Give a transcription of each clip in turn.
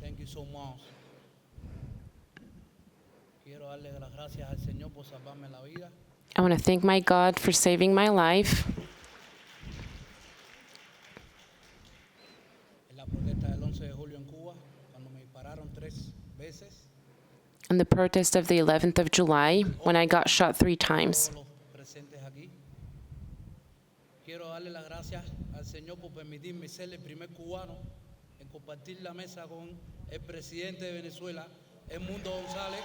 Thank you so much. Quiero darle las gracias al Señor por salvarme la vida. I want to thank my God for saving my life. En la protesta del 11 de julio en Cuba, cuando me dispararon 3 veces, In the protest of the 11th of July, when I got shot 3 times. todos los presentes aquí. Quiero darle las gracias al Señor por permitirme ser el primer cubano en compartir la mesa con el presidente de Venezuela, Edmundo González.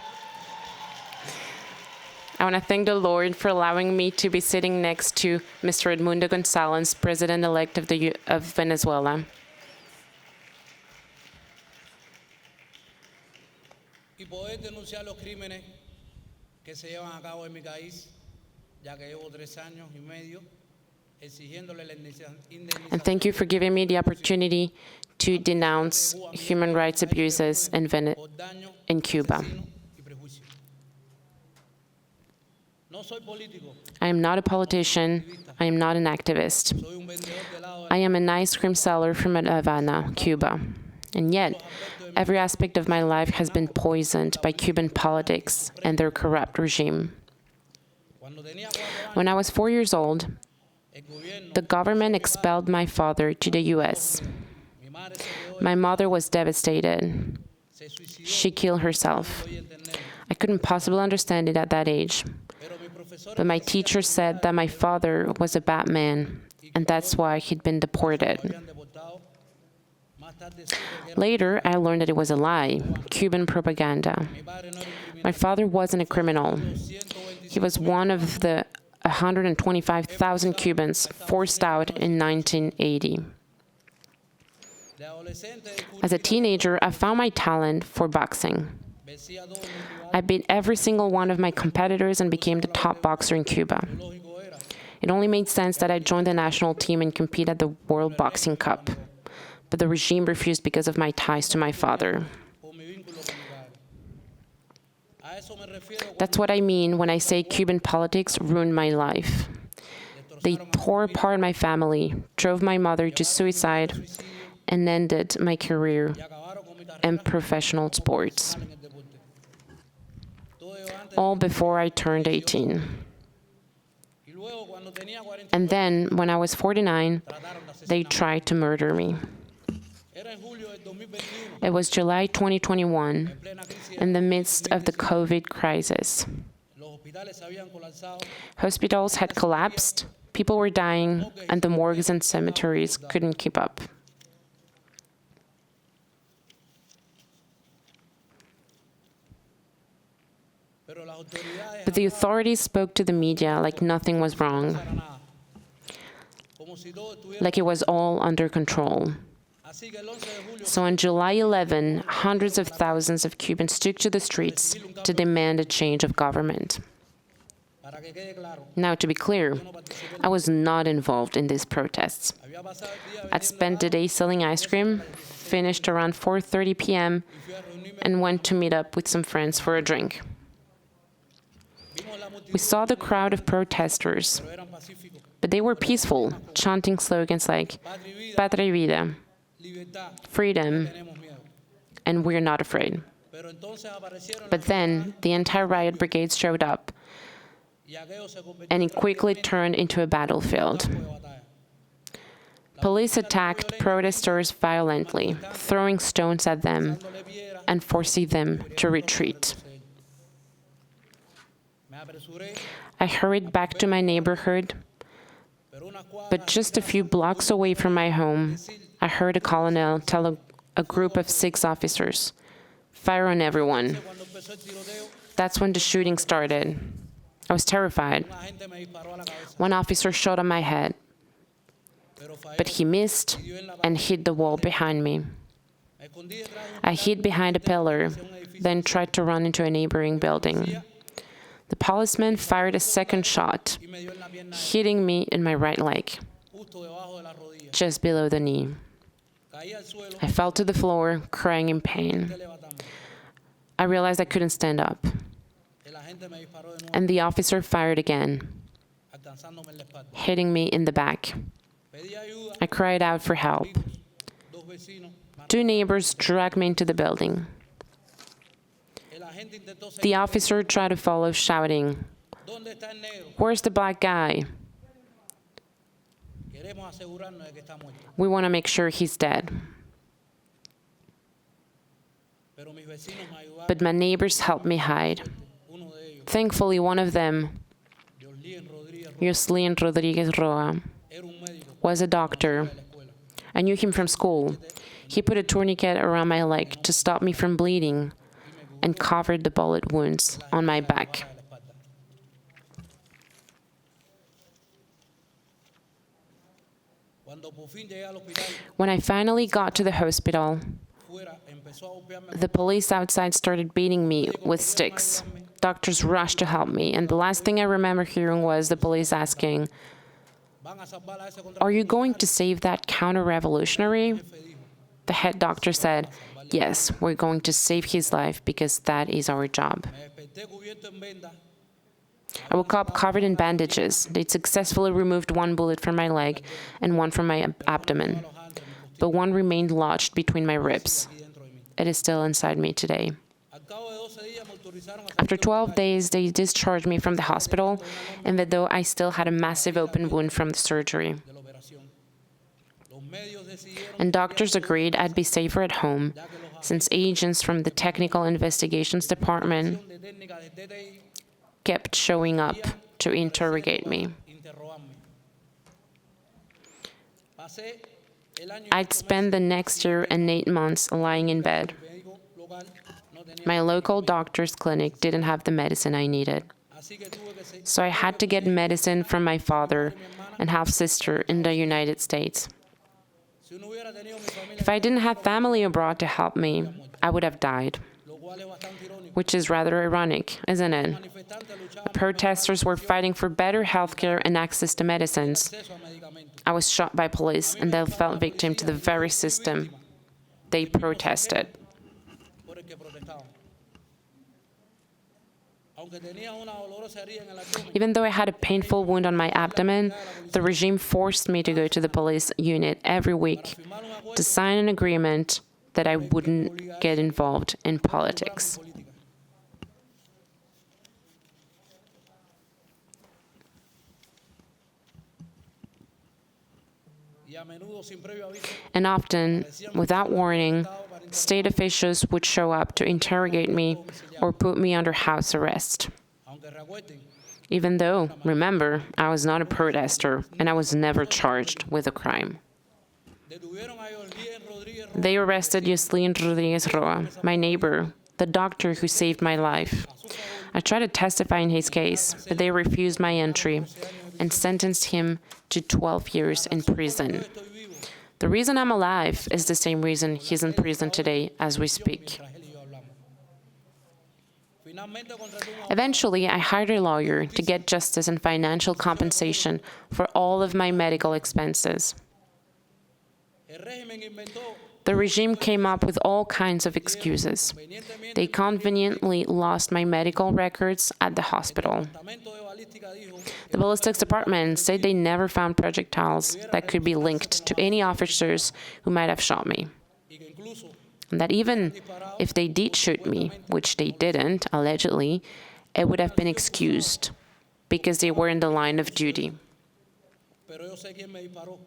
I want to thank the Lord for allowing me to be sitting next to Mr. Edmundo González, President-elect of Venezuela. Y poder denunciar los crímenes que se llevan a cabo en mi país, ya que llevo 3 años y medio exigiéndole la indemnización. And thank you for giving me the opportunity to denounce human rights abuses in Cuba. No soy político. I am not a politician. I am not an activist. Soy un vendedor de helado I am an ice cream seller from Havana, Cuba. And yet, every aspect of my life has been poisoned by Cuban politics and their corrupt regime. Cuando tenía 4 años, When I was 4 years old, el gobierno, the government expelled my father to the U.S. mi madre se quedó, My mother was devastated. se suicidó. She killed herself. Podía entenderlo. I couldn't possibly understand it at that age. Pero mi profesor But my teacher said that my father was a bad man, and that's why he'd been deported. habían deportado. Más tarde supe que era Later, I learned that it was a lie, Cuban propaganda. mi padre no era un criminal. My father wasn't a criminal. 125 He was one of the 125,000 Cubans forced out in 1980. de adolescente descubrí As a teenager, I found my talent for boxing. vencía a todos mis rivales. I beat every single one of my competitors and became the top boxer in Cuba. Lógico era. It only made sense that I joined the national team and compete at the World Boxing Cup. But the regime refused because of my ties to my father. Por mi vínculo con mi padre. A eso me refiero That's what I mean when I say Cuban politics ruined my life. They tore apart my family, drove my mother to suicide, and ended my career y acabaron con mi carrera in professional sports, en el deporte. Todo ello antes all before I turned 18. y luego cuando tenía 40 And then, when I was 49, trataron de asesinar. they tried to murder me. Era en julio del 2021, It was July 2021, en plena crisis. in the midst of the COVID crisis. Los hospitales se habían colapsado. Hospitals had collapsed, people were dying, and the morgues and cemeteries couldn't keep up. Pero las autoridades But the authorities spoke to the media like nothing was wrong, para nada. Como si todo estuviera. like it was all under control. Así que el 11 de julio So on July 11, hundreds of thousands of Cubans took to the streets to demand a change of government. para que quede claro, Now, to be clear, I was not involved in these protests. había pasado el día I'd spent the day selling ice cream, finished around 4:30 p.m., fui a reunirme. and went to meet up with some friends for a drink. Vimos la multitud, We saw the crowd of protesters, pero eran pacíficos. but they were peaceful, chanting slogans like Patria y vida, Patria y vida, libertad, freedom, tenemos miedo. and we're not afraid. Pero entonces aparecieron But then the anti-riot brigades showed up, y aquello se convirtió and it quickly turned into a battlefield. en campo de batalla. Police attacked protesters violently, throwing stones at them Dándole piedras, and forcing them to retreat. me apresuré, I hurried back to my neighborhood, pero unas cuadras but just a few blocks away from my home, I heard a colonel tell a group of 6 officers, "Fire on everyone." cuando empezó el tiroteo, That's when the shooting started. I was terrified. un agente me disparó a la cabeza, One officer shot at my head, pero falló. but he missed and hit the wall behind me. Me escondí detrás de un I hid behind a pillar, then tried to run into a neighboring building. The policeman fired a second shot, y me dio en la pierna hitting me in my right leg, justo debajo de la rodilla. just below the knee. Caí al suelo, I fell to the floor, crying in pain. intenté levantarme. I realized I couldn't stand up, El agente me disparó de nuevo, and the officer fired again, alcanzándome en la espalda. hitting me in the back. Pedí ayuda, I cried out for help. dos vecinos. 2 neighbors dragged me into the building. El agente intentó The seguir. officer tried to follow, shouting, ¿Dónde está el negro? "Where's the black guy? Queremos asegurarnos de que está muerto. We want to make sure he's dead." Pero mis vecinos me ayudaron. But my neighbors helped me hide. Uno de ellos, Thankfully, one of them, Joslien Rodríguez, Jocelyn Rodriguez Roa, era un médico was a de doctor. la escuela. I knew him from school. He put a tourniquet around my leg to stop me from bleeding and covered the bullet wounds on my back. De la espalda. Cuando por fin llegué al hospital, When I finally got to the hospital, fuera empezó a golpearme. the police outside started beating me with sticks. Doctors rushed to help me, and the last thing I remember hearing was the police asking, Van a salvar a ese "Are you going to save that counter-revolutionary?" jefe, dijo. The head doctor said, "Yes, we're going to save his life because that is our job." Me desperté cubierto en vendas. I woke up covered in bandages. They'd successfully removed 1 bullet from my leg and 1 from my abdomen, but 1 remained lodged between my ribs. Aquí dentro de mí. It is still inside me today. Al cabo de 12 días me autorizaron a After salir 12 days, they discharged me from the hospital, even though I still had a massive open wound from the surgery. de la operación. Los medios decidieron And doctors agreed I'd be safer at home, ya que los since agents from the Technical Investigations Department agentes de técnica del DTI kept showing up to interrogate me. interrogarme. Pasé el año y I'd spend the next year and 8 months lying in bed. médico local no tenía, My local doctor's clinic didn't have the medicine I needed, así que tuve que seguir. so I had to get medicine from my father and half-sister in the United States. Si no hubiera tenido mi familia, If I didn't have family abroad to help me, I would have died, lo cual es bastante irónico. which is rather ironic, isn't it? Manifestantes luchaban Protesters were fighting for better healthcare and access to medicines. por acceso a medicamentos. I was shot by police and they fell victim to the very system they protested. Por el que protestaban. Aunque tenía una dolorosa herida en el abdomen, Even though I had a painful wound on my abdomen, the regime forced me to go to the police unit every week firmar un acuerdo to sign an agreement that I wouldn't get involved in politics. política. Y a menudo sin previo aviso, And often, without warning, state officials would show up to interrogate me or put me under house arrest. aunque recuerden, Even though, remember, I was not a protester and I was never charged with a crime. detuvieron a Joslien Rodríguez They arrested Jocelyn Rodriguez Roa, my neighbor, the doctor who saved my life. I tried to testify in his case, but they refused my entry and sentenced him to 12 years in prison. estoy vivo. The reason I'm alive is the same reason he's in prison today as we speak. Mientras él y yo hablamos. Finalmente contraté un abogado Eventually, I hired a lawyer to get justice and financial compensation for all of my medical expenses. El régimen inventó The regime came up with all kinds of excuses. convenientemente They conveniently lost my medical records at the hospital. el Departamento de Balística dijo The ballistics department said they never found projectiles that could be linked to any officers who might have shot me. y que incluso And that even if they did shoot me, which they didn't, allegedly, it would have been excused because they were in the line of duty. pero yo sé quién me disparó.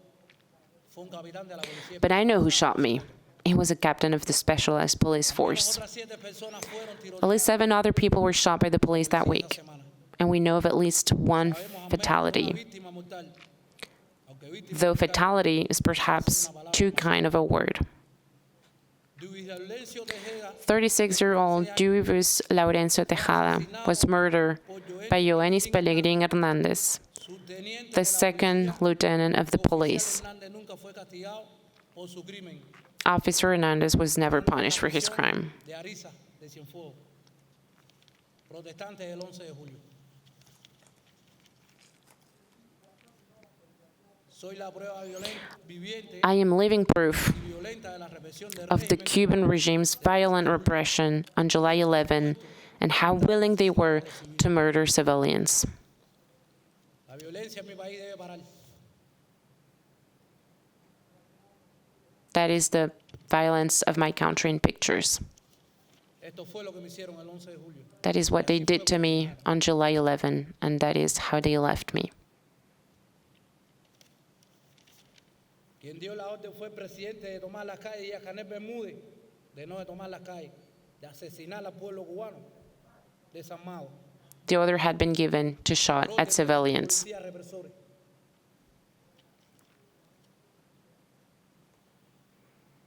Fue un capitán de la policía. But I know who shot me. He was a captain of the Specialized Police Force. Otras 7 personas fueron tiroteadas At least 7 other people were shot by the police that esta week, semana. and we know of at least 1 Sabemos al menos una fatality, víctima mortal. Aunque víctima though fatality is perhaps too kind of a word. Luis Laurencio Tejeda 36-year-old Luis Laurencio Tejada was murdered by Joenis Pellegrin Hernandez, subteniente the second lieutenant of the police. Hernández nunca fue castigado por su crimen Officer Hernandez was never punished for his crime. de Ariza de Cienfuegos, protestante del 11 de julio. Soy la prueba viviente I am living proof y violenta de la represión del of the régimen. Cuban regime's violent repression on July 11 and how willing they were to murder civilians. La violencia en mi país debe parar. That is the violence of my country in pictures. Esto fue lo que me hicieron el 11 de julio. That is what they did to me on July 11, and that is how they left me. Quien dio la orden fue el presidente de tomar las calles y a Canel Bermúdez, de no de tomar las calles, de asesinar al pueblo cubano, desarmado. The order had been given to shot at civilians. Policías represores.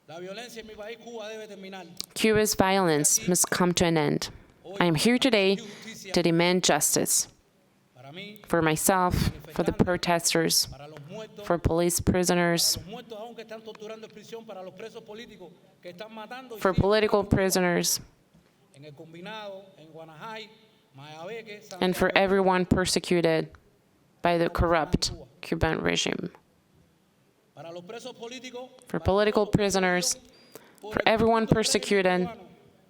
La violencia en mi país, Cuba, debe terminar. Cuba's violence must come to an end. I am here today to demand justice Para mí, for myself, for the protesters, para los muertos, for police prisoners, los muertos aún que están torturando en prisión, para los presos políticos que están matando y for siguen political matando en Cuba. prisoners, En el Combinado, en Guanajay, Mayabeque, and for Santiago, everyone persecuted by the corrupt Cuban regime. para los presos políticos, For para political todos los prisoners, por for el everyone mundo persecuted cubano,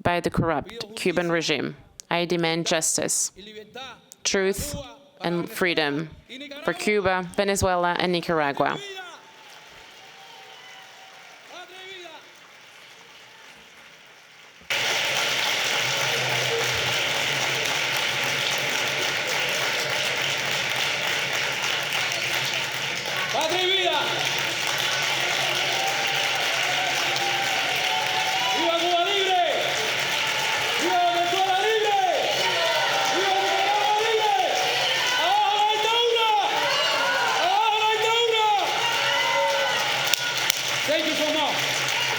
by the corrupt Cuban regime, I demand justice, y libertad, truth, Cuba, para and Venezuela freedom y Nicaragua. for Cuba, Venezuela, and Nicaragua. Patria y vida. Patria y vida. Patria y vida. ¡Viva Cuba libre! ¡Viva Venezuela libre! ¡Viva Nicaragua libre! ¡Abajo la dictadura! ¡Abajo la dictadura! Thank you so much.